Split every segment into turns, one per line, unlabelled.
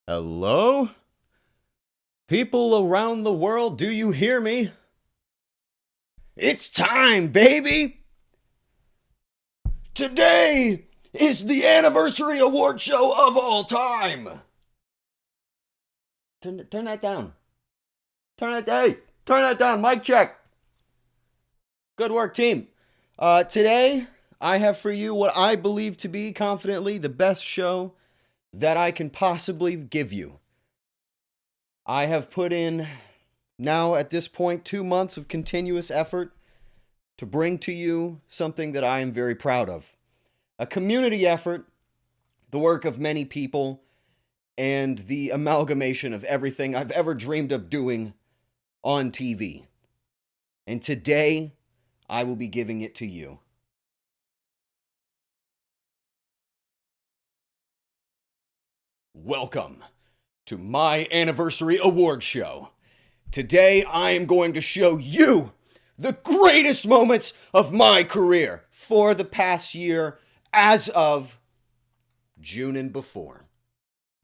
Hello? People around the world, do you hear me? It's time, baby! Today is the anniversary award show of all time! Turn that down. Turn that down. Mic check. Good work, team. Today, I have for you what I believe to be confidently the best show that I can possibly give you. I have put in, now at this point, 2 months of continuous effort to bring to you something that I am very proud of. A community effort, the work of many people, and the amalgamation of everything I've ever dreamed of doing on TV. And today, I will be giving it to you. Welcome to my anniversary award show. Today, I am going to show you the greatest moments of my career for the past year as of June and before.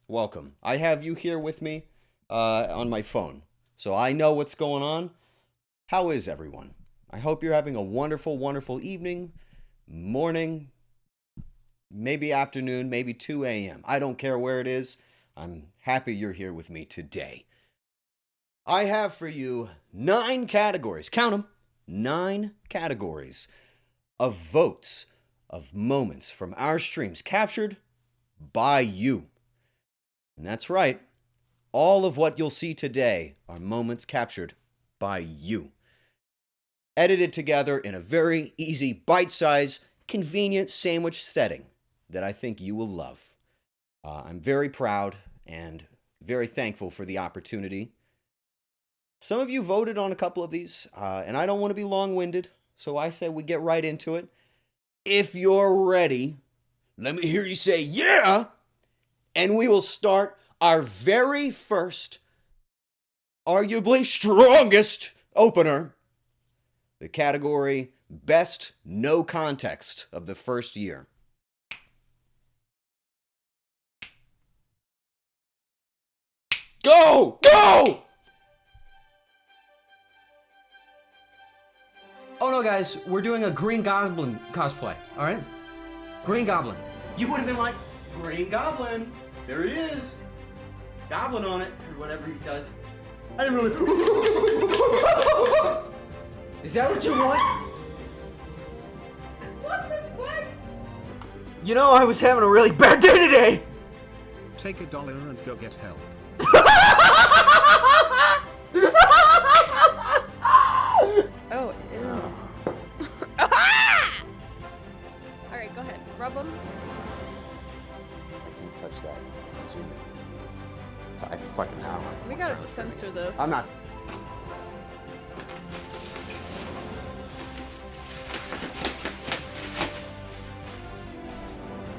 Welcome. I have you here with me on my phone, so I know what's going on. How is everyone? I hope you're having a wonderful, wonderful evening, morning, maybe afternoon, maybe 2 a.m. I don't care where it is. I'm happy you're here with me today. I have for you 9 categories. Count them. 9 categories of votes of moments from our streams captured by you. And that's right. All of what you'll see today are moments captured by you. Edited together in a very easy, bite-sized, convenient sandwich setting that I think you will love. I'm very proud and very thankful for the opportunity. Some of you voted on a couple of these, and I don't want to be long-winded, so I say we get right into it. If you're ready, let me hear you say, yeah! And we will start our very first, arguably strongest opener, the category Best No Context of the first year. Go! Go!
Oh no, guys, we're doing a Green Goblin cosplay, alright? Green Goblin.
You would have been like, Green Goblin, there he is. Goblin on it, or whatever he does. I didn't really...
Is that what you want?
What the fuck?
You know, I was having a really bad day today!
Take $1 and go get help.
Oh, ew. Alright, go ahead. Rub them.
I can't touch that. Zoom in. I fucking know.
We gotta censor this.
I'm not.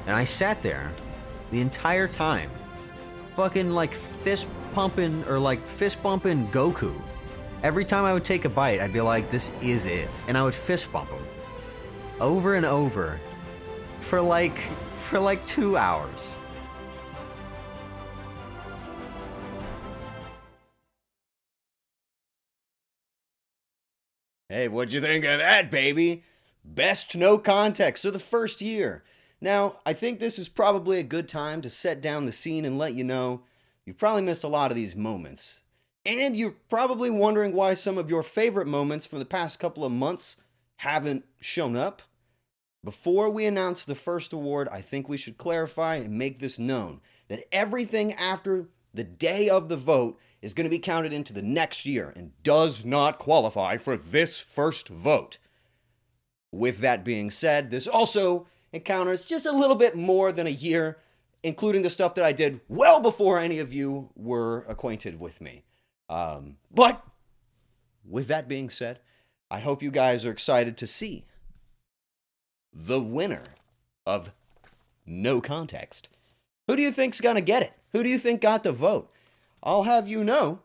And I sat there the entire time, fucking like fist pumping Goku. Every time I would take a bite, I'd be like, this is it. And I would fist bump him. Over and over. For like 2 hours.
Hey, what'd you think of that, baby? Best no context of the first year. Now, I think this is probably a good time to set down the scene and let you know you've probably missed a lot of these moments. And you're probably wondering why some of your favorite moments from the past couple of months haven't shown up. Before we announce the first award, I think we should clarify and make this known that everything after the day of the vote is going to be counted into the next year and does not qualify for this first vote. With that being said, this also encounters just a little bit more than a year, including the stuff that I did well before any of you were acquainted with me. But with that being said, I hope you guys are excited to see the winner of No Context. Who do you think's gonna get it? Who do you think got the vote? I'll have you know,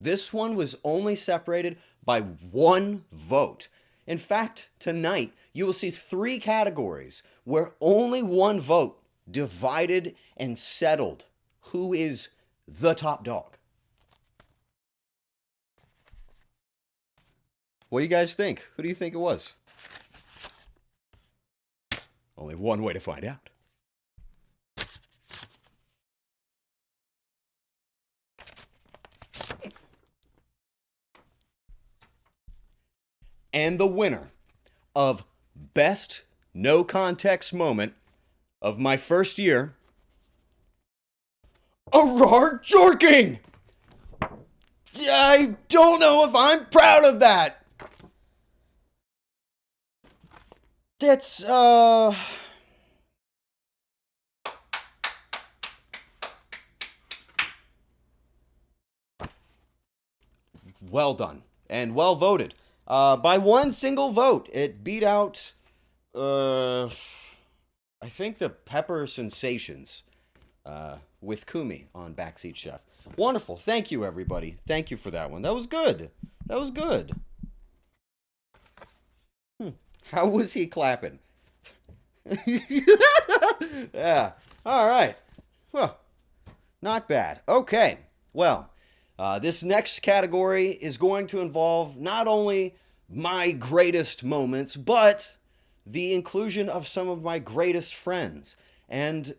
this one was only separated by 1 vote. In fact, tonight, you will see 3 categories where only 1 vote divided and settled who is the top dog? What do you guys think? Who do you think it was? Only one way to find out. And the winner of Best No Context Moment of my first year, Arar Jorking! I don't know if I'm proud of that. That's, well done and well voted. By one single vote, it beat out, I think the Pepper Sensations, with Kumi on Backseat Chef. Wonderful. Thank you, everybody. Thank you for that one. That was good. That was good. How was he clapping? Yeah. All right. Well, not bad. Okay. Well, this next category is going to involve not only my greatest moments, but the inclusion of some of my greatest friends. And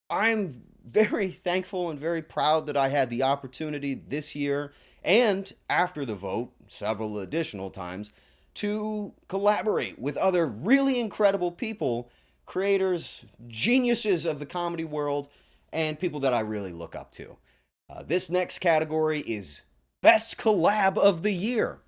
I'm very thankful and very proud that I had the opportunity this year and after the vote, several additional times, to collaborate with other really incredible people, creators, geniuses of the comedy world, and people that I really look up to. This next category is Best Collab of the Year.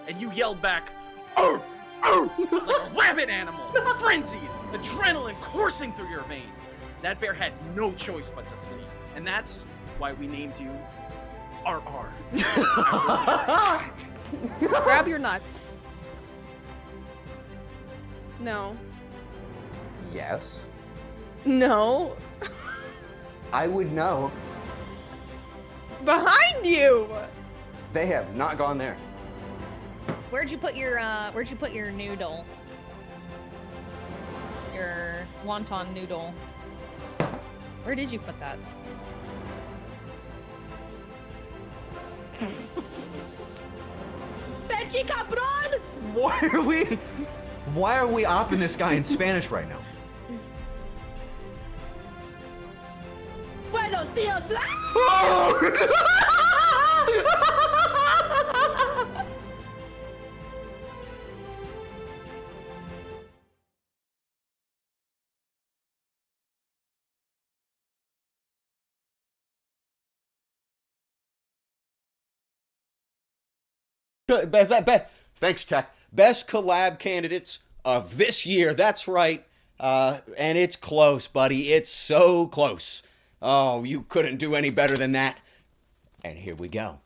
And you yelled back, "Arr! Arr!" like a rabid animal, frenzied, adrenaline coursing through your veins. That bear had no choice but to flee, and that's why we named you RR.
Grab your nuts. No.
Yes.
No.
I would know.
Behind you!
They have not gone there.
Where'd you put your noodle? Your wonton noodle. Where did you put that?
Pechi cabron! Why are we opping this guy in Spanish right now?
Buenos dias!
Thanks, Tech. Best collab candidates of this year. That's right. And it's close, buddy. It's so close. Oh, you couldn't do any better than that. And here we go.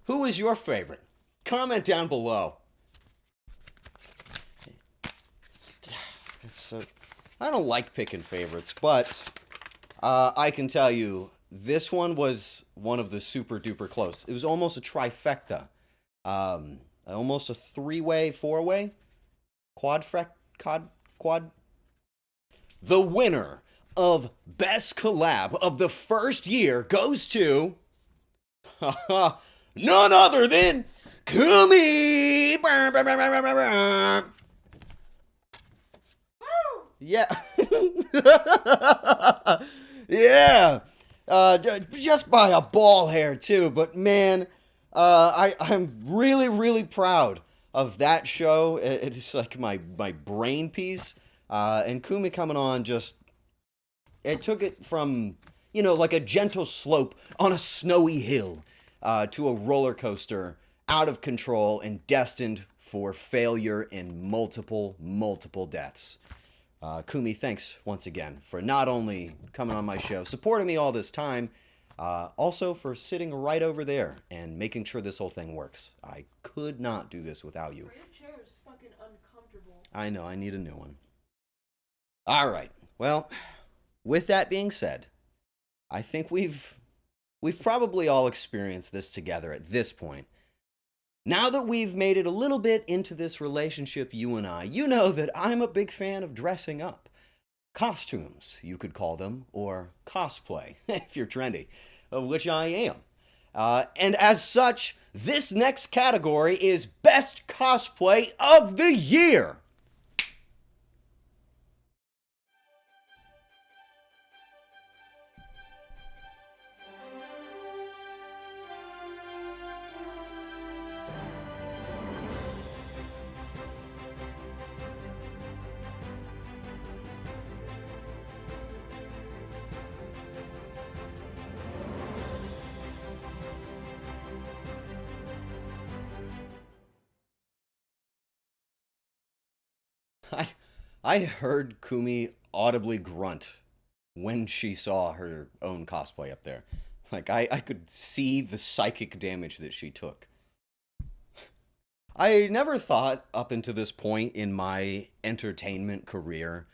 Who is your favorite? Comment down below. I don't like picking favorites, but I can tell you this one was one of the super duper close. It was almost a trifecta. Almost a three-way, four-way? Quad. The winner of Best Collab of the first year goes to none other than Kumi! Yeah. Yeah. Just by a ball hair, too. But, man, I'm really, really proud of that show. It's like my brain piece. And Kumi coming on just... It took it from, you know, like a gentle slope on a snowy hill to a roller coaster out of control and destined for failure and multiple deaths. Kumi, thanks once again for not only coming on my show, supporting me all this time, also for sitting right over there and making sure this whole thing works. I could not do this without you.
Your chair is fucking uncomfortable.
I know, I need a new one. All right, well, with that being said, I think we've probably all experienced this together at this point. Now that we've made it a little bit into this relationship, you and I, you know that I'm a big fan of dressing up. Costumes, you could call them, or cosplay, if you're trendy, of which I am. And as such, this next category is Best Cosplay of the Year. I heard Kumi audibly grunt when she saw her own cosplay up there. Like, I could see the psychic damage that she took. I never thought up until this point in my entertainment career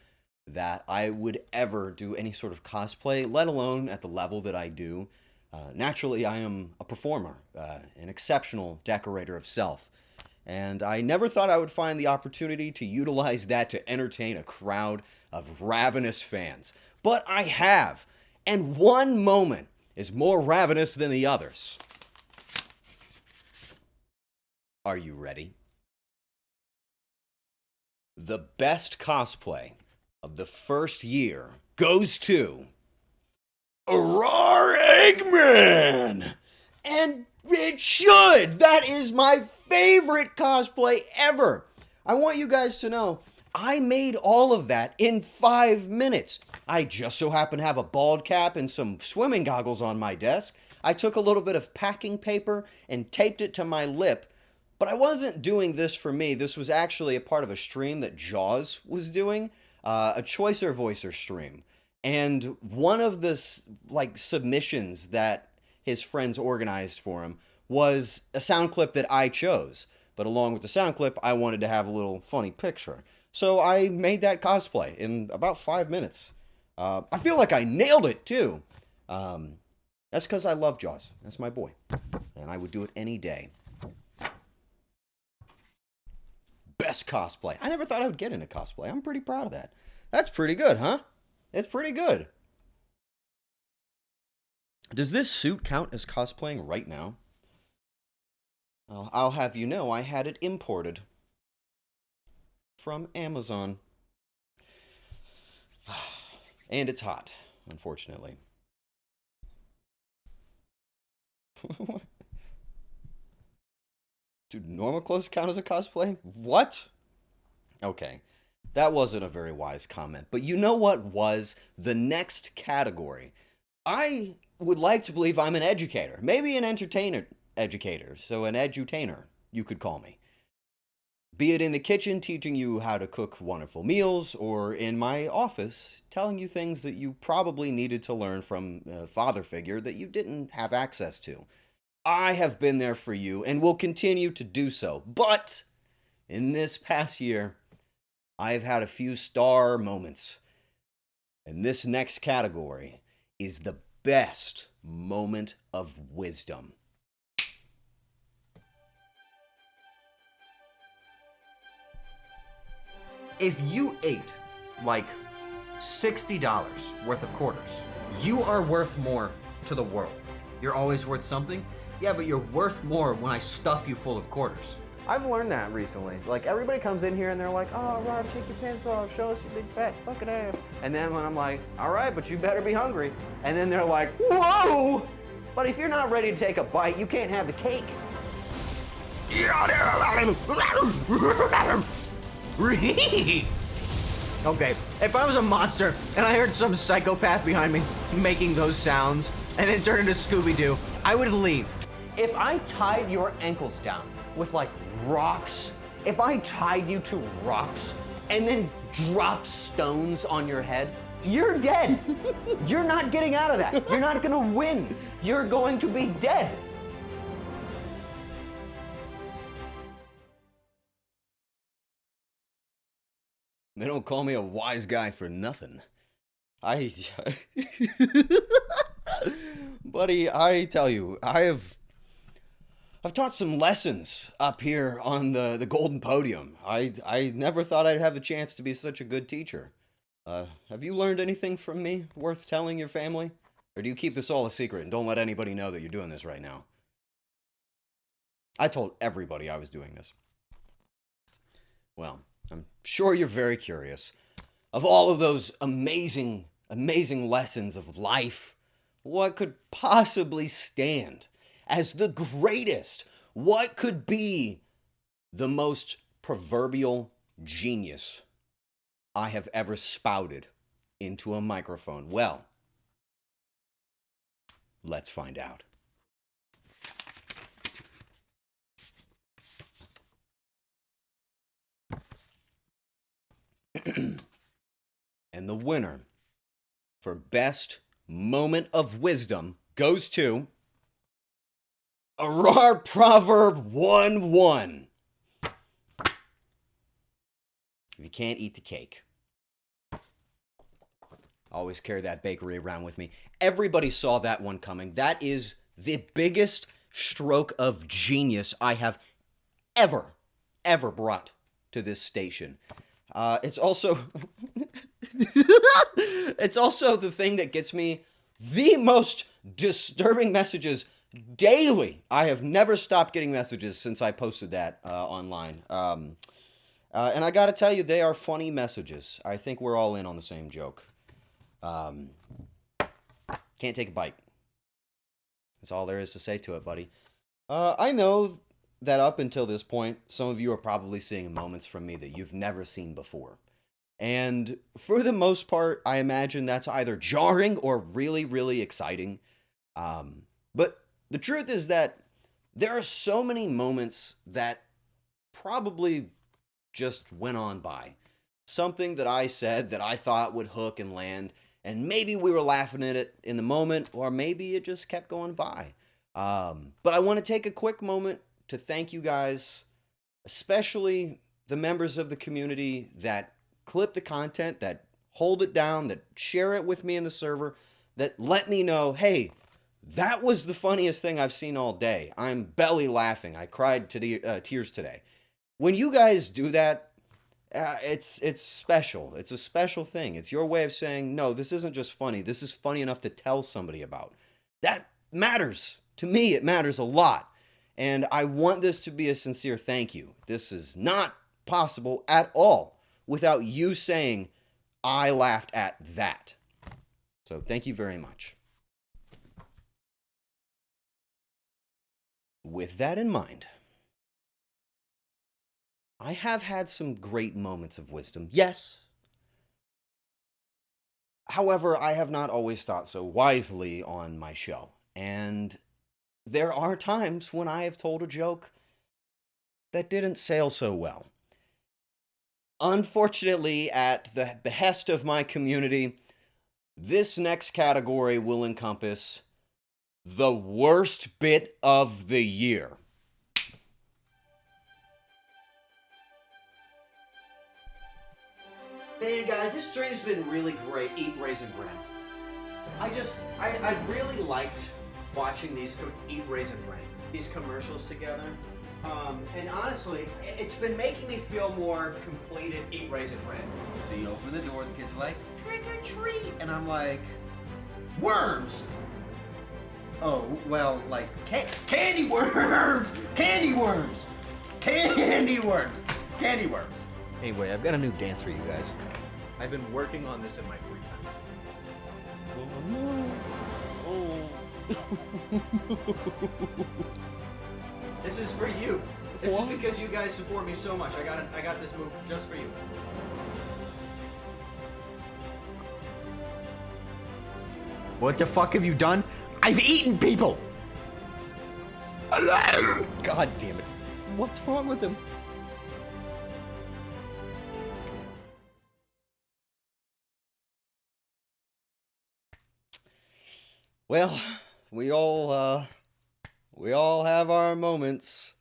that I would ever do any sort of cosplay, let alone at the level that I do. Naturally, I am a performer, an exceptional decorator of self. And I never thought I would find the opportunity to utilize that to entertain a crowd of ravenous fans. But I have. And one moment is more ravenous than the others. Are you ready? The best cosplay of the first year goes to Arar Eggman! And it should! That is my favorite cosplay ever! I want you guys to know, I made all of that in 5 minutes. I just so happen to have a bald cap and some swimming goggles on my desk. I took a little bit of packing paper and taped it to my lip. But I wasn't doing this for me. This was actually a part of a stream that Jaws was doing, a Choicer Voicer stream. And one of the submissions that his friends organized for him was a sound clip that I chose. But along with the sound clip, I wanted to have a little funny picture. So I made that cosplay in about 5 minutes. I feel like I nailed it, too. That's because I love Jaws. That's my boy. And I would do it any day. Best cosplay. I never thought I would get into cosplay. I'm pretty proud of that. That's pretty good, huh? It's pretty good. Does this suit count as cosplaying right now? I'll have you know I had it imported from Amazon. And it's hot, unfortunately. Do normal clothes count as a cosplay? What? Okay, that wasn't a very wise comment. But you know what was the next category? I would like to believe I'm an educator. Maybe an entertainer educator. So an edutainer, you could call me. Be it in the kitchen teaching you how to cook wonderful meals, or in my office telling you things that you probably needed to learn from a father figure that you didn't have access to. I have been there for you and will continue to do so. But in this past year, I've had a few star moments. And this next category is the best moment of wisdom.
If you ate like $60 worth of quarters, you are worth more to the world. You're always worth something. Yeah, but you're worth more when I stuff you full of quarters.
I've learned that recently. Like, everybody comes in here and they're like, oh, Rob, take your pants off, show us your big fat fucking ass. And then when I'm like, all right, but you better be hungry. And then they're like, whoa! But if you're not ready to take a bite, you can't have the cake.
Okay, if I was a monster and I heard some psychopath behind me making those sounds and then turned into Scooby-Doo, I would leave.
If I tied your ankles down with like rocks, if I tied you to rocks and then dropped stones on your head, you're dead. You're not getting out of that. You're not gonna win. You're going to be dead.
They don't call me a wise guy for nothing. Buddy, I tell you, I have I've taught some lessons up here on the golden podium. I never thought I'd have the chance to be such a good teacher. Have you learned anything from me worth telling your family? Or do you keep this all a secret and don't let anybody know that you're doing this right now? I told everybody I was doing this. Well, I'm sure you're very curious. Of all of those amazing, amazing lessons of life, what could possibly stand as the greatest? What could be the most proverbial genius I have ever spouted into a microphone? Well, let's find out. And the winner for best moment of wisdom goes to Arar Proverb 1:1. If you can't eat the cake, always carry that bakery around with me. Everybody saw that one coming. That is the biggest stroke of genius I have ever brought to this station. It's also it's also the thing that gets me the most disturbing messages daily. I have never stopped getting messages since I posted that online. And I gotta tell you, they are funny messages. I think we're all in on the same joke. Can't take a bite. That's all there is to say to it, buddy. I know that up until this point, some of you are probably seeing moments from me that you've never seen before. And for the most part, I imagine that's either jarring or really, really exciting. But the truth is that there are so many moments that probably just went on by. Something that I said that I thought would hook and land, and maybe we were laughing at it in the moment, or maybe it just kept going by. But I want to take a quick moment to thank you guys, especially the members of the community that clip the content, that hold it down, that share it with me in the server, that let me know, hey, that was the funniest thing I've seen all day. I'm belly laughing. I cried to tears today. When you guys do that, it's special. It's a special thing. It's your way of saying, no, this isn't just funny. This is funny enough to tell somebody about. That matters. To me, it matters a lot. And I want this to be a sincere thank you. This is not possible at all without you saying, I laughed at that. So thank you very much. With that in mind, I have had some great moments of wisdom, yes. However, I have not always thought so wisely on my show. And there are times when I have told a joke that didn't sail so well. Unfortunately, at the behest of my community, this next category will encompass the worst bit of the year. Man, guys, this stream's been really great. Eat Raisin Bran. I've really liked watching these Eat Raisin Bran, these commercials together. And honestly, it's been making me feel more completed. Eat Raisin Bran. So you open the door, the kids are like, trick or treat. And I'm like, worms! Oh, well, like, candy worms! Candy worms! Candy worms! Candy worms!
Anyway, I've got a new dance for you guys.
I've been working on this in my free time. Oh no. Oh. This is for you. This is because you guys support me so much. I got this move just for you.
What the fuck have you done? I've eaten people!
God damn it. What's wrong with him? Well, we all have our moments.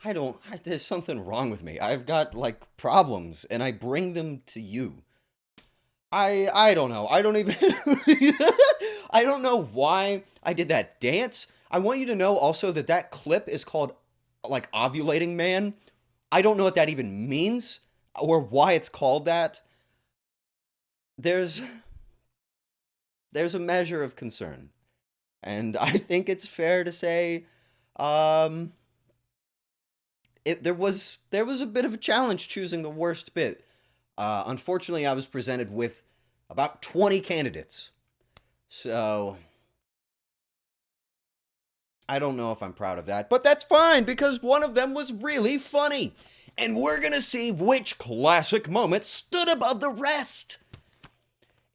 There's something wrong with me. I've got, like, problems, and I bring them to you. I don't know. I don't even... I don't know why I did that dance. I want you to know also that that clip is called, like, Ovulating Man. I don't know what that even means or why it's called that. There's a measure of concern. And I think it's fair to say there was a bit of a challenge choosing the worst bit. Unfortunately, I was presented with about 20 candidates. So I don't know if I'm proud of that, but that's fine because one of them was really funny. And we're going to see which classic moment stood above the rest.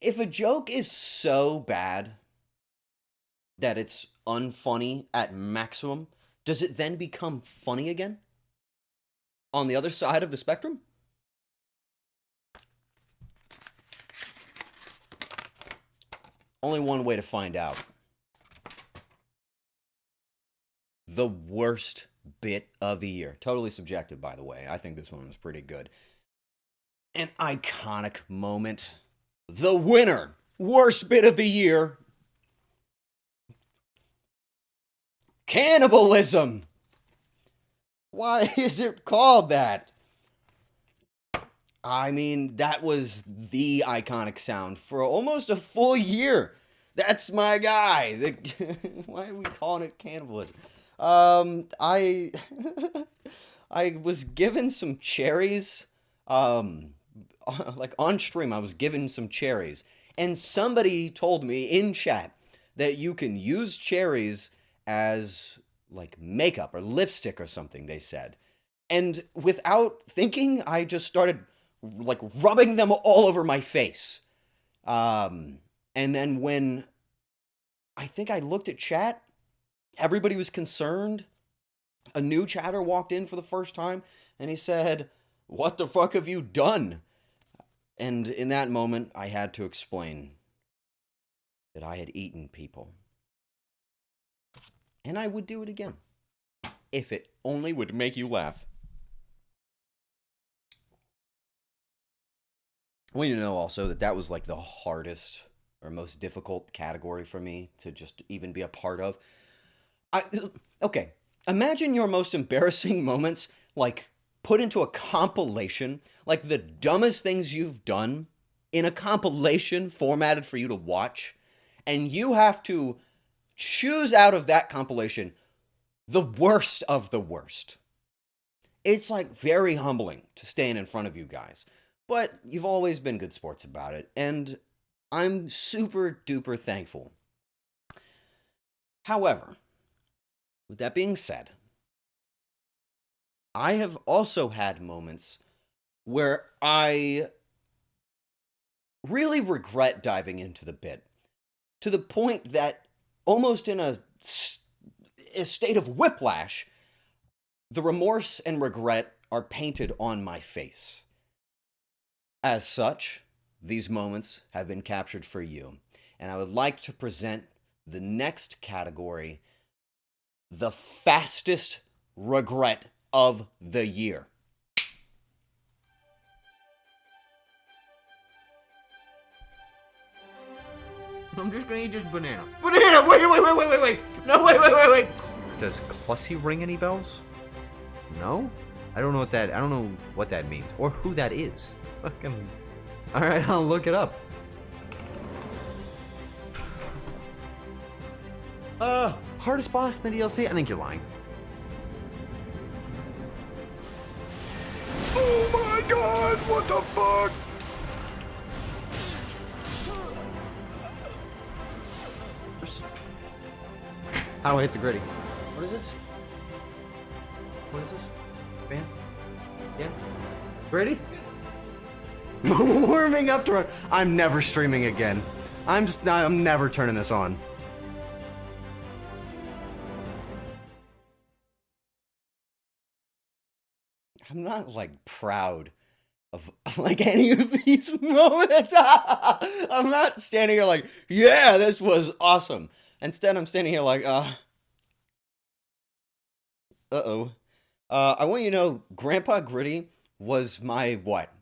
If a joke is so bad that it's unfunny at maximum, does it then become funny again? On the other side of the spectrum? Only one way to find out. The worst bit of the year. Totally subjective, by the way. I think this one was pretty good. An iconic moment. The winner. Worst bit of the year. Cannibalism. Why is it called that? I mean, that was the iconic sound for almost a full year. That's my guy. Why are we calling it cannibalism? I I was given some cherries. Like on stream, I was given some cherries, and somebody told me in chat that you can use cherries as like makeup or lipstick or something. They said, and without thinking, I just started like rubbing them all over my face. And then when I think I looked at chat, everybody was concerned. A new chatter walked in for the first time, and he said, "What the fuck have you done?" And in that moment, I had to explain that I had eaten people. And I would do it again, if it only would make you laugh. I want you to know also that that was like the hardest or most difficult category for me to just even be a part of. Okay, imagine your most embarrassing moments, like, put into a compilation, like the dumbest things you've done in a compilation formatted for you to watch, and you have to choose out of that compilation the worst of the worst. It's like very humbling to stand in front of you guys, but you've always been good sports about it, and I'm super duper thankful. However, with that being said, I have also had moments where I really regret diving into the bit, to the point that almost in a state of whiplash, the remorse and regret are painted on my face. As such, these moments have been captured for you, and I would like to present the next category, the fastest regret of the year.
I'm just gonna eat this banana. Banana! Wait! No, wait! Does Clussy ring any bells? No? I don't know what that means, or who that is. Fucking... Alright, I'll look it up. Hardest boss in the DLC? I think you're lying.
Oh my god, what the fuck?
How do I hit the gritty?
What is this? What is this? Fan? Yeah?
Gritty? Warming up to run. I'm never streaming again. I'm never turning this on.
I'm not like proud of like any of these moments. I'm not standing here like, yeah, this was awesome. Instead, I'm standing here like, uh-oh. I want you to know, Grandpa Gritty was my, what,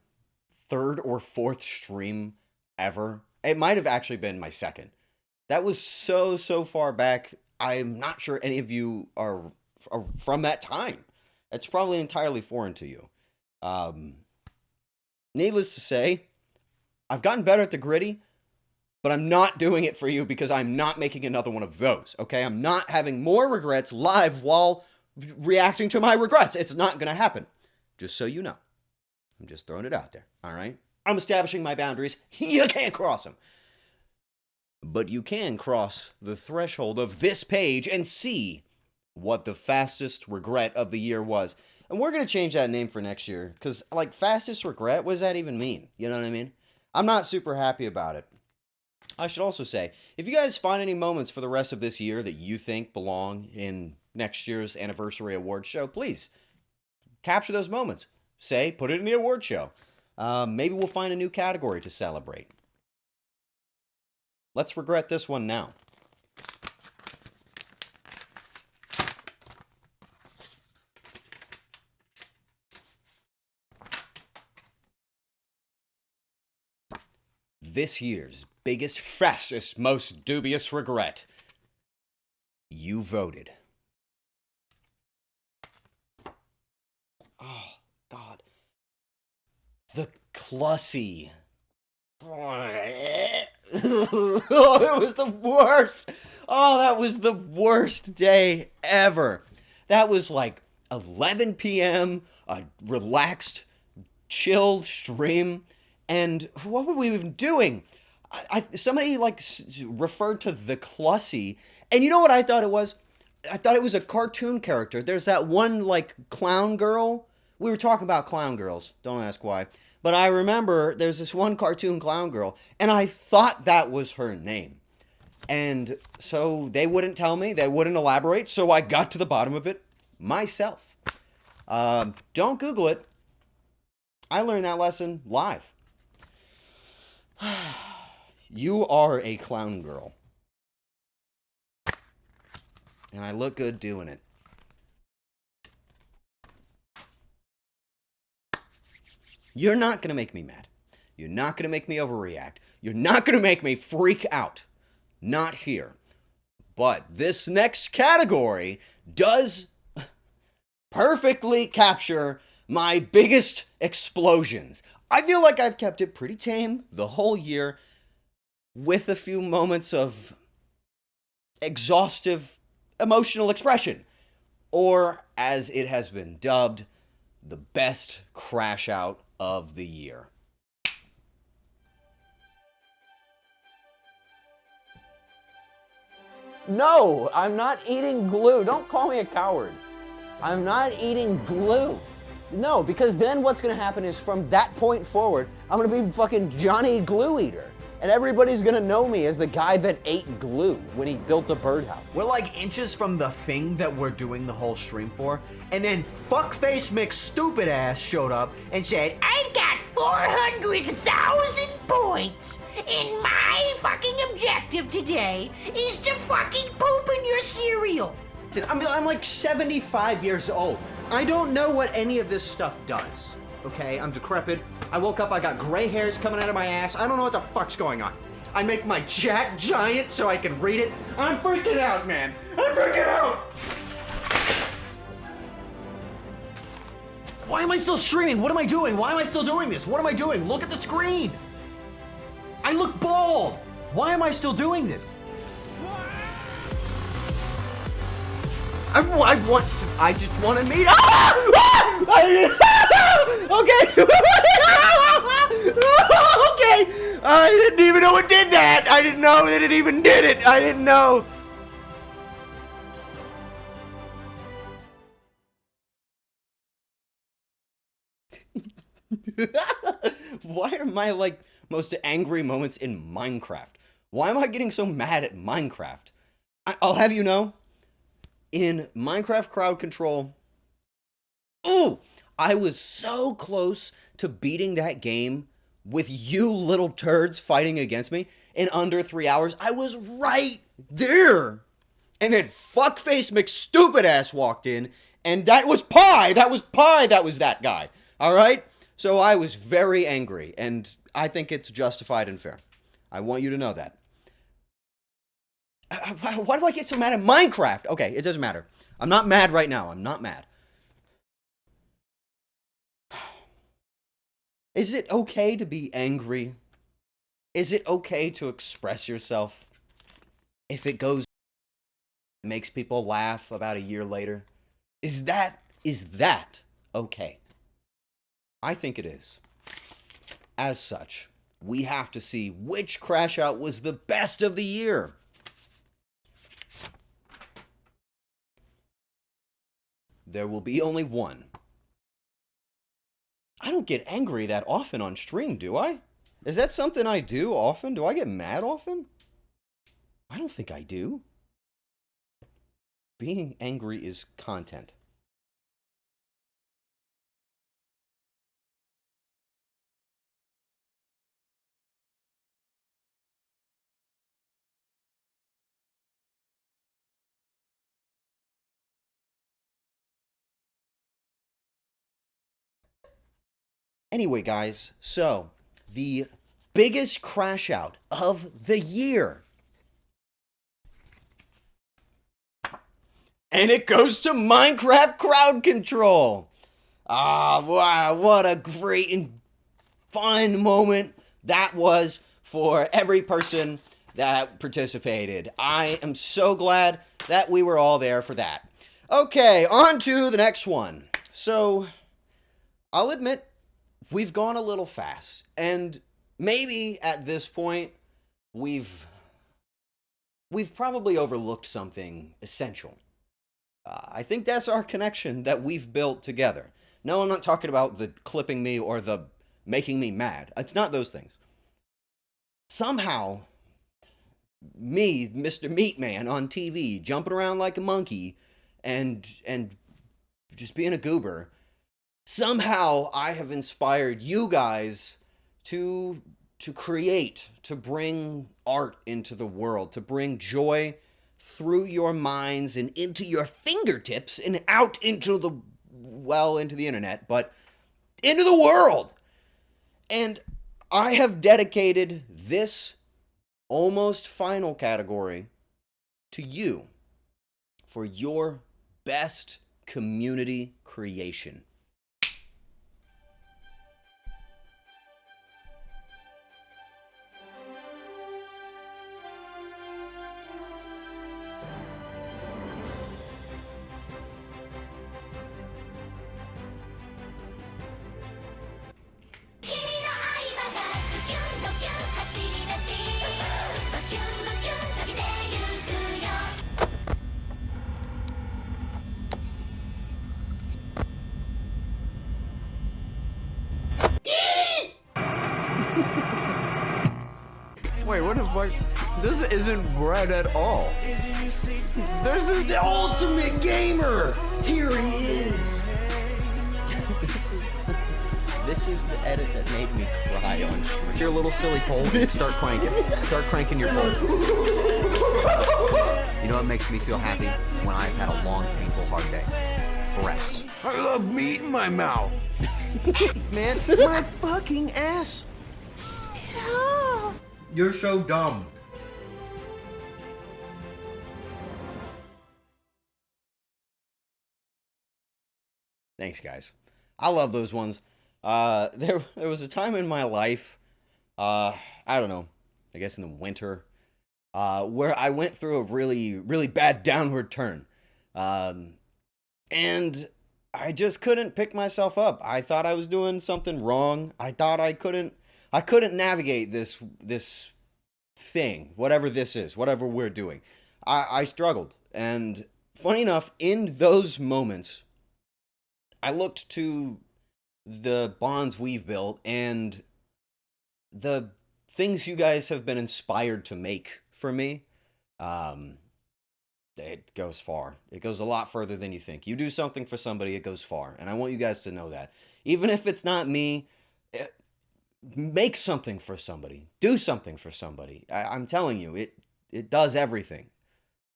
third or fourth stream ever? It might have actually been my second. That was so far back. I'm not sure any of you are from that time. It's probably entirely foreign to you. Needless to say, I've gotten better at the gritty, but I'm not doing it for you because I'm not making another one of those, okay? I'm not having more regrets live while reacting to my regrets. It's not going to happen. Just so you know. I'm just throwing it out there, all right? I'm establishing my boundaries. You can't cross them. But you can cross the threshold of this page and see what the fastest regret of the year was. And we're going to change that name for next year because, like, fastest regret, what does that even mean? You know what I mean? I'm not super happy about it. I should also say, if you guys find any moments for the rest of this year that you think belong in next year's anniversary award show, please capture those moments. Put it in the award show. Maybe we'll find a new category to celebrate. Let's regret this one now. This year's biggest, fastest, most dubious regret. You voted. Oh, God. The Clussy. Oh, it was the worst. Oh, that was the worst day ever. That was like 11 p.m., a relaxed, chilled stream. And what were we even doing? Somebody referred to the Clussy, and you know what I thought it was? I thought it was a cartoon character. There's that one clown girl. We were talking about clown girls. Don't ask why. But I remember there's this one cartoon clown girl, and I thought that was her name. And so they wouldn't tell me. They wouldn't elaborate. So I got to the bottom of it myself. Don't Google it. I learned that lesson live. You are a clown girl. And I look good doing it. You're not going to make me mad. You're not going to make me overreact. You're not going to make me freak out. Not here. But this next category does perfectly capture my biggest explosions. I feel like I've kept it pretty tame the whole year, with a few moments of exhaustive emotional expression, or as it has been dubbed, the best crash out of the year.
No, I'm not eating glue. Don't call me a coward. I'm not eating glue. No, because then what's gonna happen is from that point forward, I'm gonna be fucking Johnny Glue Eater. And everybody's gonna know me as the guy that ate glue when he built a birdhouse.
We're like inches from the thing that we're doing the whole stream for, and then fuckface McStupid ass showed up and said,
I've got 400,000 points, and my fucking objective today is to fucking poop in your cereal.
I'm like 75 years old. I don't know what any of this stuff does. Okay, I'm decrepit. I woke up, I got gray hairs coming out of my ass. I don't know what the fuck's going on. I make my chat giant so I can read it. I'm freaking out, man. I'm freaking out! Why am I still streaming? What am I doing? Why am I still doing this? What am I doing? Look at the screen! I look bald! Why am I still doing this? I just want to meet. Okay. Okay. I didn't even know it did that. I didn't know that it even did it. I didn't know.
Why are my most angry moments in Minecraft? Why am I getting so mad at Minecraft? I'll have you know, in Minecraft Crowd Control, I was so close to beating that game with you little turds fighting against me in under 3 hours. I was right there. And then fuckface McStupid ass walked in, and that was Pie. That was Pie. That was that guy. All right? So I was very angry, and I think it's justified and fair. I want you to know that. Why do I get so mad at Minecraft? Okay, it doesn't matter. I'm not mad right now. I'm not mad. Is it okay to be angry? Is it okay to express yourself? If it goes, makes people laugh about a year later, is that okay? I think it is. As such, we have to see which crash out was the best of the year. There will be only one. I don't get angry that often on stream, do I? Is that something I do often? Do I get mad often? I don't think I do. Being angry is content. Anyway, guys, so the biggest crash out of the year. And it goes to Minecraft crowd control. Ah, wow, what a great and fun moment that was for every person that participated. I am so glad that we were all there for that. Okay, on to the next one. So, I'll admit, we've gone a little fast. And maybe at this point, we've probably overlooked something essential. I think that's our connection that we've built together. No, I'm not talking about the clipping me or the making me mad. It's not those things. Somehow, me, Mr. Meatman on TV, jumping around like a monkey and just being a goober, somehow I have inspired you guys to create, to bring art into the world, to bring joy through your minds and into your fingertips and out into the, well, into the internet, but into the world. And I have dedicated this almost final category to you for your best community creation.
Wait, what the fuck? This isn't Brad at all.
This is the ultimate gamer! Here he is! This is the edit that made me cry on stream.
Your little silly pole. Start cranking. Start cranking your pole. You know what makes me feel happy? When I've had a long, painful, hard day. Breasts.
I love meat in my mouth.
Man, my fucking ass.
You're so dumb. Thanks, guys. I love those ones. There was a time in my life, I don't know, I guess in the winter, where I went through a really, really bad downward turn. And I just couldn't pick myself up. I thought I was doing something wrong. I thought I couldn't navigate this thing, whatever this is, whatever we're doing. I struggled. And funny enough, in those moments, I looked to the bonds we've built and the things you guys have been inspired to make for me. It goes far. It goes a lot further than you think. You do something for somebody, it goes far. And I want you guys to know that. Even if it's not me, make something for somebody. Do something for somebody. I'm telling you, it does everything.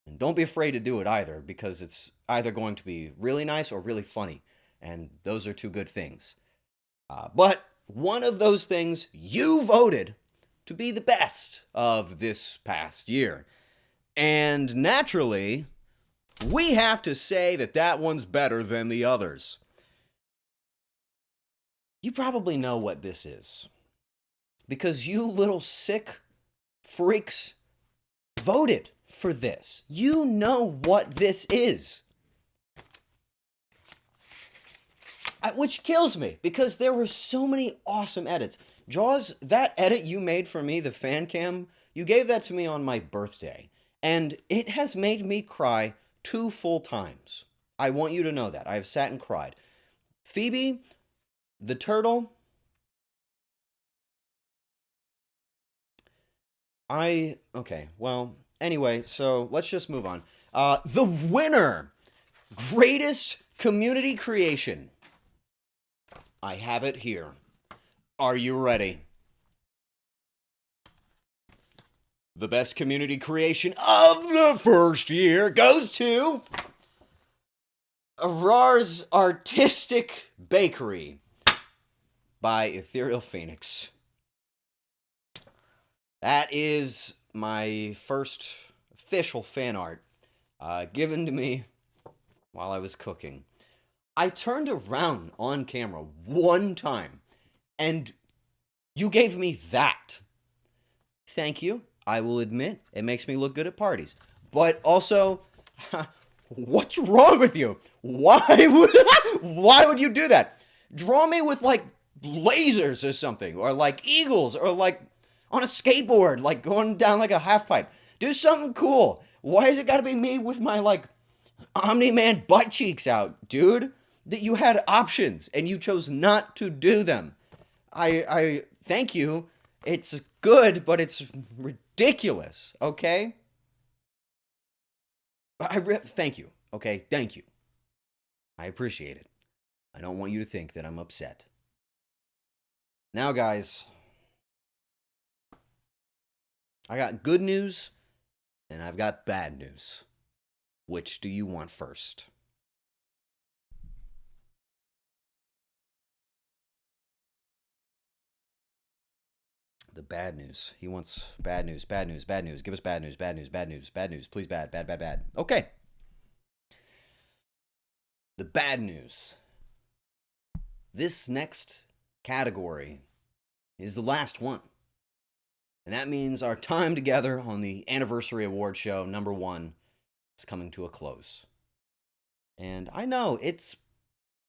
And don't be afraid to do it either, because it's either going to be really nice or really funny. And those are two good things. But one of those things you voted to be the best of this past year. And naturally, we have to say that that one's better than the others. You probably know what this is, because you little sick freaks voted for this. You know what this is. Which kills me, because there were so many awesome edits. Jaws, that edit you made for me, the fan cam, you gave that to me on my birthday. And it has made me cry 2 full times. I want you to know that. I have sat and cried. Phoebe, the turtle, okay, well, anyway, so let's just move on. The winner, greatest community creation. I have it here. Are you ready? The best community creation of the first year goes to Arar's Artistic Bakery by Ethereal Phoenix. That is my first official fan art given to me while I was cooking. I turned around on camera one time, and you gave me that. Thank you. I will admit, it makes me look good at parties. But also, what's wrong with you? Why would you do that? Draw me with, like, lasers or something, or, like, eagles, or, like, on a skateboard, like, going down like a half pipe. Do something cool. Why has it got to be me with my, like, Omni-Man butt cheeks out, dude? That you had options, and you chose not to do them. I thank you. It's good, but it's ridiculous, okay? Thank you, okay? Thank you. I appreciate it. I don't want you to think that I'm upset. Now, guys, I got good news, and I've got bad news. Which do you want first? The bad news. He wants bad news, bad news, bad news. Give us bad news, bad news, bad news, bad news. Please, bad, bad, bad, bad. Okay. The bad news. This next category is the last one. And that means our time together on the anniversary award show, #1, is coming to a close. And I know it's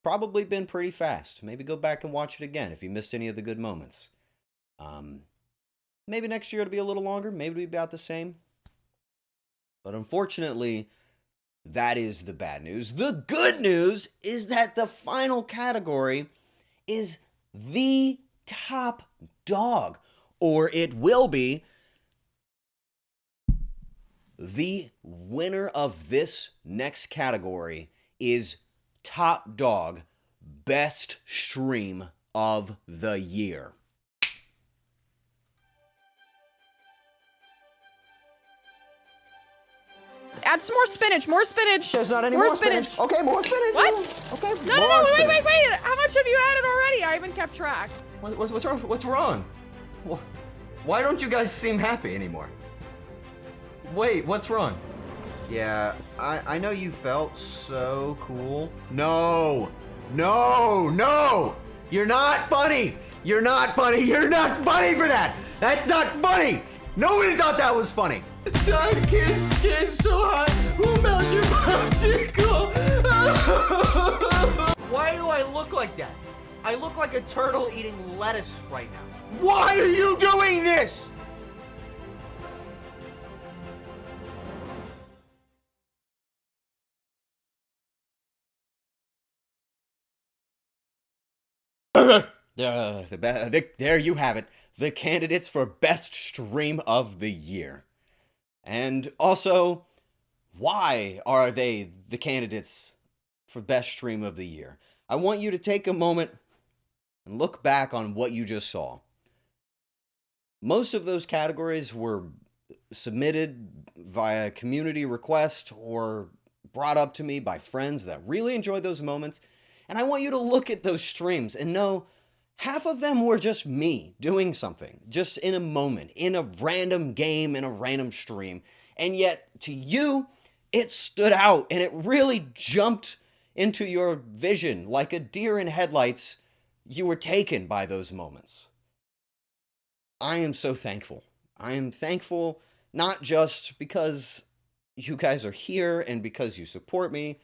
probably been pretty fast. Maybe go back and watch it again if you missed any of the good moments. Maybe next year it'll be a little longer. Maybe it'll be about the same. But unfortunately, that is the bad news. The good news is that the final category is the top dog. Or it will be. The winner of this next category is top dog, best stream of the year.
Add some more spinach. More spinach.
There's not any more spinach. Okay, more spinach.
What?
Okay.
No, wait. How much have you added already? I haven't kept track.
What's wrong? What's wrong? Why don't you guys seem happy anymore? Wait, what's wrong? Yeah, I know you felt so cool. No! You're not funny! You're not funny for that! That's not funny! Nobody thought that was funny! Sidekick skin so hot, who melted your popsicle? Why do I look like that? I look like a turtle eating lettuce right now. Why are you doing this?
There you have it. The candidates for best stream of the year. And also, why are they the candidates for best stream of the year? I want you to take a moment and look back on what you just saw. Most of those categories were submitted via community request or brought up to me by friends that really enjoyed those moments. And I want you to look at those streams and know half of them were just me doing something, just in a moment, in a random game, in a random stream. And yet, to you, it stood out and it really jumped into your vision like a deer in headlights. You were taken by those moments. I am so thankful. I am thankful not just because you guys are here and because you support me.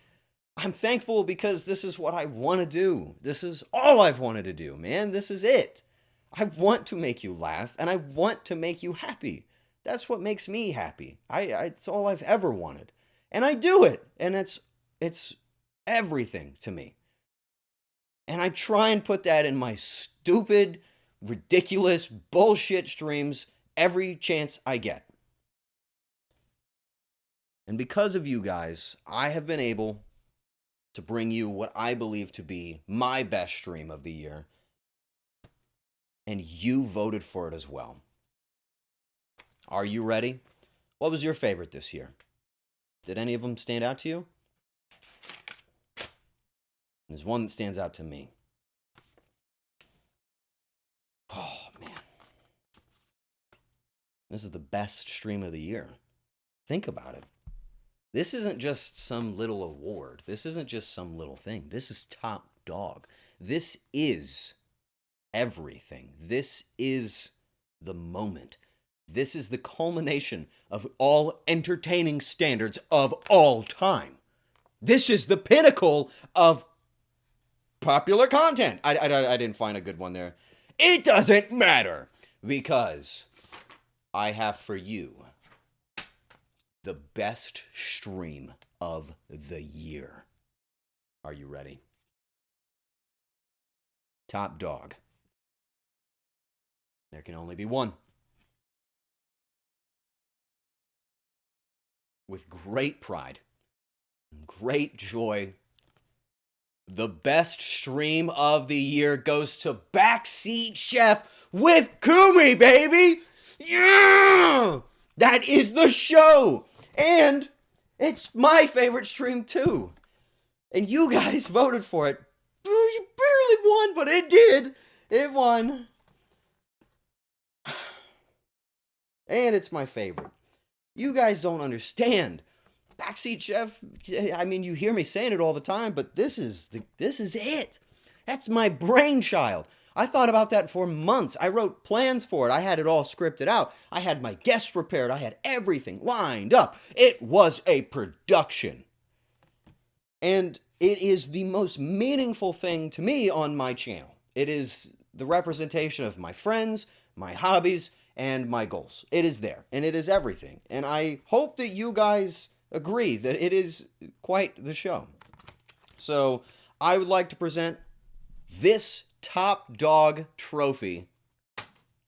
I'm thankful because this is what I want to do. This is all I've wanted to do, man. This is it. I want to make you laugh and I want to make you happy. That's what makes me happy. It's all I've ever wanted. And I do it. And it's everything to me. And I try and put that in my stupid, ridiculous, bullshit streams every chance I get. And because of you guys, I have been able to bring you what I believe to be my best stream of the year. And you voted for it as well. Are you ready? What was your favorite this year? Did any of them stand out to you? There's one that stands out to me. Oh, man. This is the best stream of the year. Think about it. This isn't just some little award. This isn't just some little thing. This is top dog. This is everything. This is the moment. This is the culmination of all entertaining standards of all time. This is the pinnacle of popular content. I didn't find a good one there. It doesn't matter because I have for you the best stream of the year. Are you ready? Top dog. There can only be one. With great pride and great joy, the best stream of the year goes to Backseat Chef with Kumi, baby! Yeah! That is the show! And it's my favorite stream too. And you guys voted for it. You barely won, but it did. It won. And it's my favorite. You guys don't understand. Backseat Chef, I mean, you hear me saying it all the time, but this is it. That's my brainchild. I thought about that for months. I wrote plans for it. I had it all scripted out. I had my guests prepared. I had everything lined up. It was a production. And it is the most meaningful thing to me on my channel. It is the representation of my friends, my hobbies, and my goals. It is there, and it is everything. And I hope that you guys agree that it is quite the show. So I would like to present this top dog trophy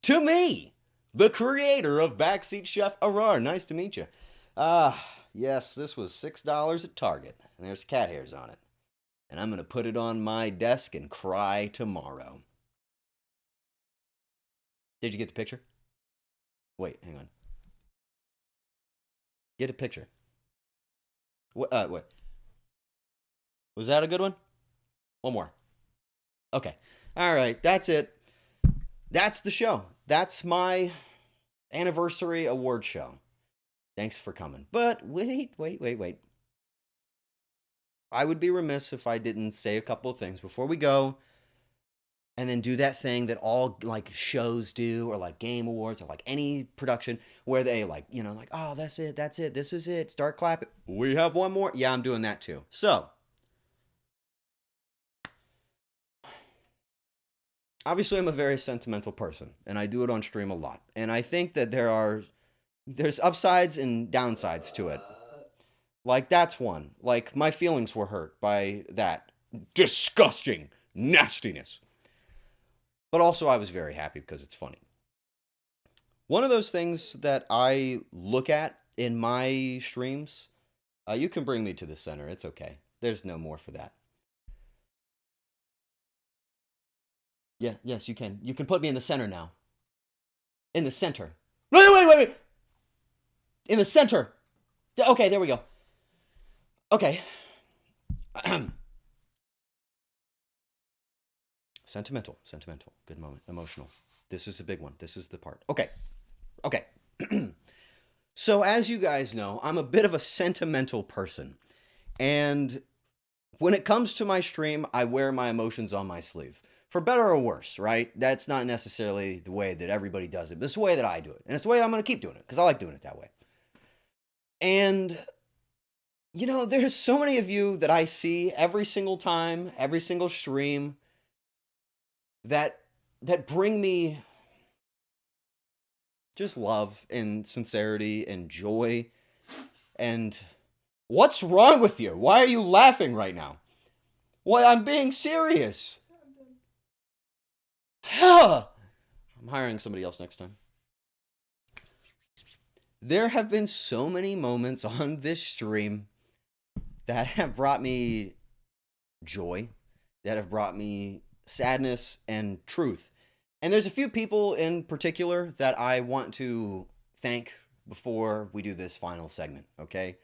to me, the creator of Backseat Chef Arar. Nice to meet you. Yes, this was $6 at Target, and there's cat hairs on it. And I'm going to put it on my desk and cry tomorrow. Did you get the picture? Wait, hang on. Get a picture. Wait. Was that a good one? One more. Okay. All right, that's it. That's the show. That's my anniversary award show. Thanks for coming. But wait. I would be remiss if I didn't say a couple of things before we go and then do that thing that all like shows do, or like game awards, or like any production where they like, like, oh, that's it, this is it, start clapping. We have one more. Yeah, I'm doing that too. So, obviously I'm a very sentimental person, and I do it on stream a lot. And I think that there's upsides and downsides to it. Like, that's one. Like, my feelings were hurt by that disgusting nastiness. But also, I was very happy because it's funny. One of those things that I look at in my streams, you can bring me to the center. It's okay. There's no more for that. Yeah, yes, you can. You can put me in the center now. In the center. Wait. In the center. Okay, there we go. Okay. Sentimental. Good moment. Emotional. This is a big one. This is the part. Okay. So, as you guys know, I'm a bit of a sentimental person. And when it comes to my stream, I wear my emotions on my sleeve. For better or worse, right? That's not necessarily the way that everybody does it, but it's the way that I do it. And it's the way I'm going to keep doing it because I like doing it that way. And, you know, there's so many of you that I see every single time, every single stream that bring me just love and sincerity and joy. And what's wrong with you? Why are you laughing right now? Well, I'm being serious. I'm hiring somebody else next time. There have been so many moments on this stream that have brought me joy, that have brought me sadness and truth. And there's a few people in particular that I want to thank before we do this final segment, okay?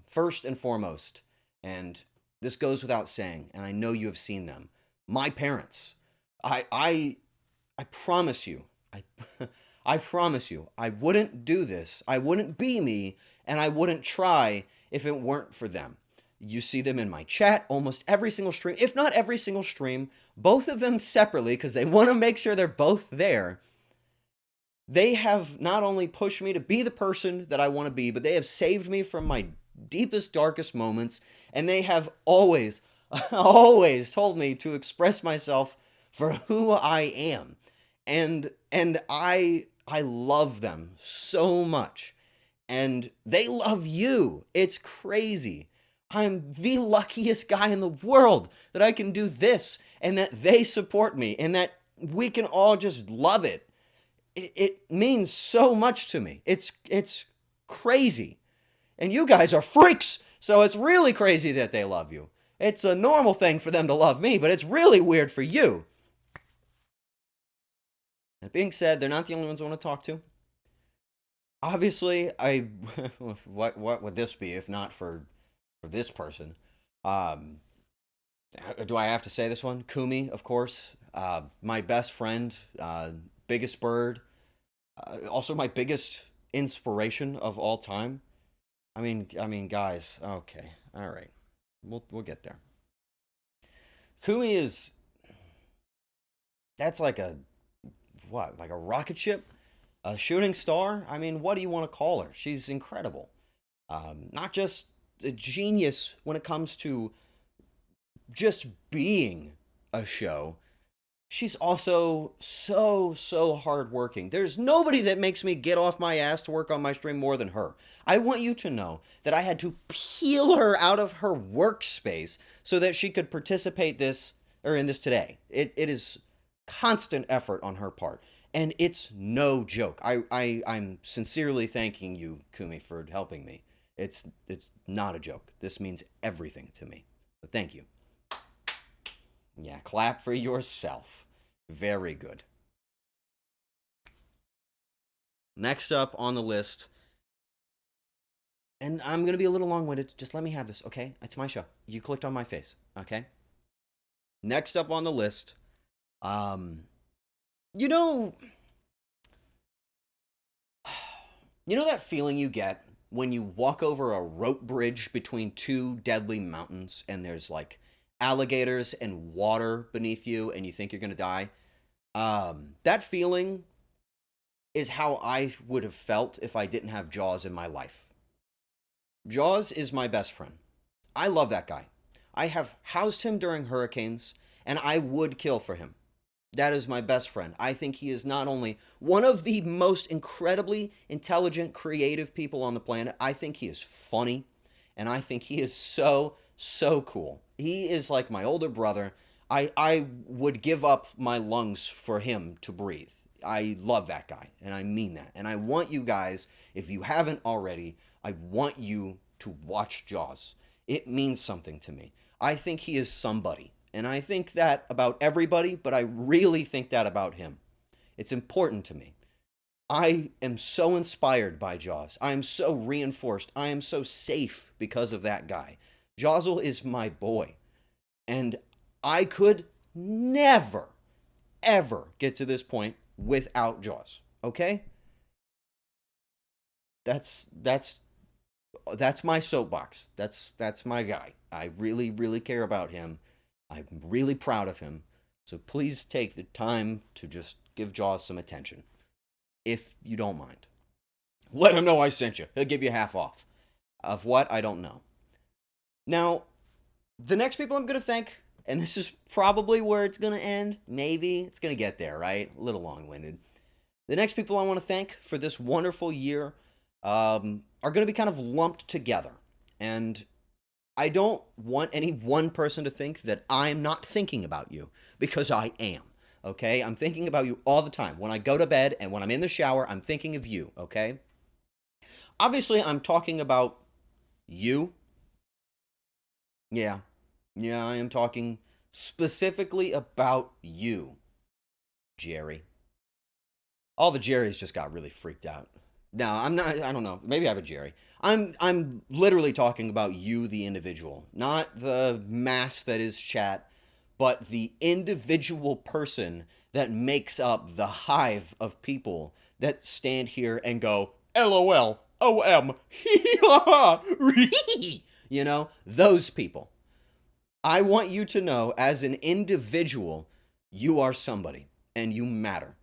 First and foremost, and this goes without saying, and I know you have seen them, my parents. I promise you, I promise you, I wouldn't do this, I wouldn't be me, and I wouldn't try if it weren't for them. You see them in my chat almost every single stream, if not every single stream, both of them separately, because they want to make sure they're both there. They have not only pushed me to be the person that I want to be, but they have saved me from my deepest, darkest moments, and they have always, always told me to express myself for who I am. And I love them so much. And they love you. It's crazy. I'm the luckiest guy in the world that I can do this and that they support me and that we can all just love it. It means so much to me. It's crazy. And you guys are freaks, so it's really crazy that they love you. It's a normal thing for them to love me, but it's really weird for you. That being said, they're not the only ones I want to talk to. Obviously, what would this be if not for this person? Do I have to say this one? Kumi, of course. My best friend, biggest bird, also my biggest inspiration of all time. I mean, guys. Okay, all right, we'll get there. Kumi is. That's like a what? Like a rocket ship, a shooting star. I mean, what do you want to call her? She's incredible. Not just a genius when it comes to just being a show. She's also so hardworking. There's nobody that makes me get off my ass to work on my stream more than her. I want you to know that I had to peel her out of her workspace so that she could participate in this today. It is constant effort on her part, and it's no joke. I'm sincerely thanking you, Kumi, for helping me. It's not a joke. This means everything to me. But thank you. Yeah, clap for yourself. Very good. Next up on the list, and I'm going to be a little long-winded. Just let me have this, okay? It's my show. You clicked on my face, okay? Next up on the list, you know that feeling you get when you walk over a rope bridge between two deadly mountains and there's like alligators and water beneath you and you think you're going to die? That feeling is how I would have felt if I didn't have Jaws in my life. Jaws is my best friend. I love that guy. I have housed him during hurricanes, and I would kill for him. That is my best friend. I think he is not only one of the most incredibly intelligent, creative people on the planet, I think he is funny, and I think he is so cool. He is like my older brother. I would give up my lungs for him to breathe. I love that guy, and I mean that. And I want you guys, if you haven't already, I want you to watch Jaws. It means something to me. I think he is somebody. And I think that about everybody, but I really think that about him. It's important to me. I am so inspired by Jaws. I am so reinforced. I am so safe because of that guy. Jawsel is my boy. And I could never, ever get to this point without Jaws. Okay? that's my soapbox. That's my guy. I really, really care about him. I'm really proud of him. So please take the time to just give Jaws some attention, if you don't mind. Let him know I sent you. He'll give you half off. Of what? I don't know. Now, the next people I'm going to thank, and this is probably where it's going to end. Maybe. It's going to get there, right? A little long-winded. The next people I want to thank for this wonderful year are going to be kind of lumped together. And I don't want any one person to think that I'm not thinking about you, because I am. Okay? I'm thinking about you all the time. When I go to bed and when I'm in the shower, I'm thinking of you. Okay? Obviously, I'm talking about you. Yeah, I am talking specifically about you, Jerry. All the Jerrys just got really freaked out. No, I'm not. I don't know. Maybe I have a Jerry. I'm literally talking about you, the individual, not the mass that is chat, but the individual person that makes up the hive of people that stand here and go, LOL, OM, hee ha ha, ree. You know, those people. I want you to know, as an individual, you are somebody and you matter.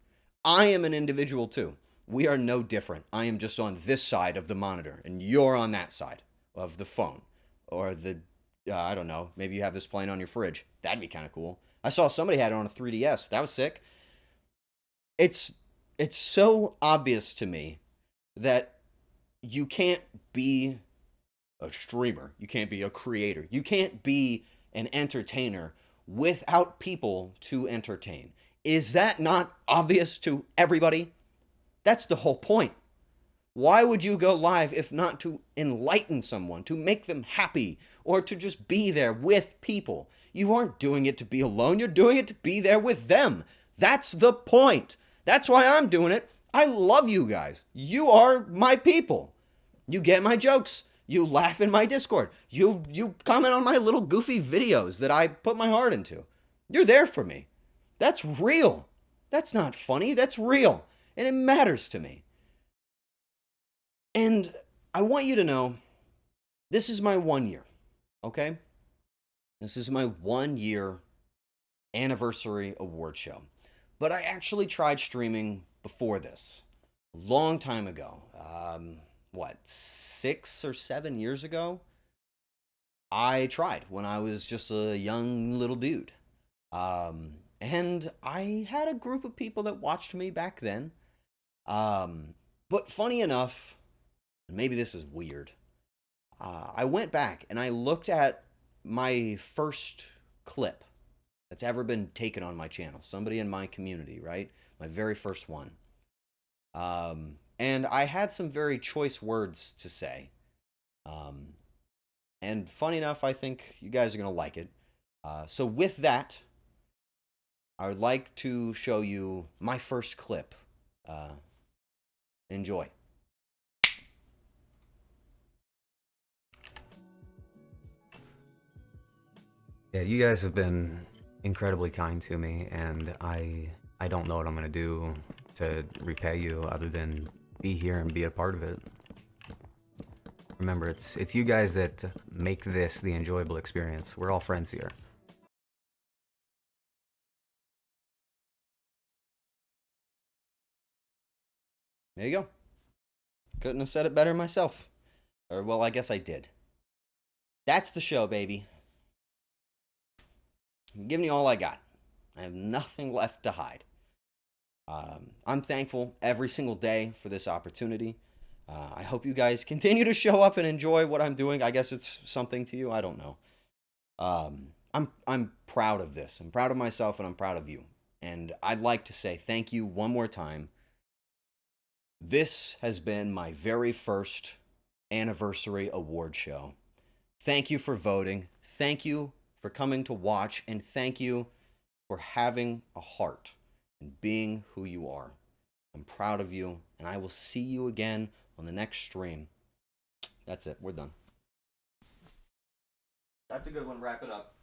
I am an individual too. We are no different. I am just on this side of the monitor and you're on that side of the phone or the, I don't know, maybe you have this playing on your fridge. That'd be kind of cool. I saw somebody had it on a 3DS. That was sick. It's so obvious to me that you can't be a streamer. You can't be a creator. You can't be an entertainer without people to entertain. Is that not obvious to everybody? That's the whole point. Why would you go live if not to enlighten someone, to make them happy, or to just be there with people? You aren't doing it to be alone. You're doing it to be there with them. That's the point. That's why I'm doing it. I love you guys. You are my people. You get my jokes. You laugh in my Discord. You comment on my little goofy videos that I put my heart into. You're there for me. That's real. That's not funny. That's real. And it matters to me. And I want you to know, this is my 1 year. Okay? This is my 1 year anniversary award show. But I actually tried streaming before this. A long time ago. 6 or 7 years ago? I tried when I was just a young little dude. And I had a group of people that watched me back then. But funny enough, maybe this is weird, I went back and I looked at my first clip that's ever been taken on my channel. Somebody in my community, right? My very first one. And I had some very choice words to say. And funny enough, I think you guys are going to like it. So with that, I would like to show you my first clip. Enjoy.
Yeah, you guys have been incredibly kind to me, and I don't know what I'm gonna do to repay you other than be here and be a part of it. Remember, it's you guys that make this the enjoyable experience. We're all friends here.
There you go. Couldn't have said it better myself. Or, well, I guess I did. That's the show, baby. I'm giving you all I got. I have nothing left to hide. I'm thankful every single day for this opportunity. I hope you guys continue to show up and enjoy what I'm doing. I guess it's something to you. I don't know. I'm proud of this. I'm proud of myself and I'm proud of you. And I'd like to say thank you one more time. This has been my very first anniversary award show. Thank you for voting. Thank you for coming to watch. And thank you for having a heart and being who you are. I'm proud of you. And I will see you again on the next stream. That's it. We're done. That's a good one. Wrap it up.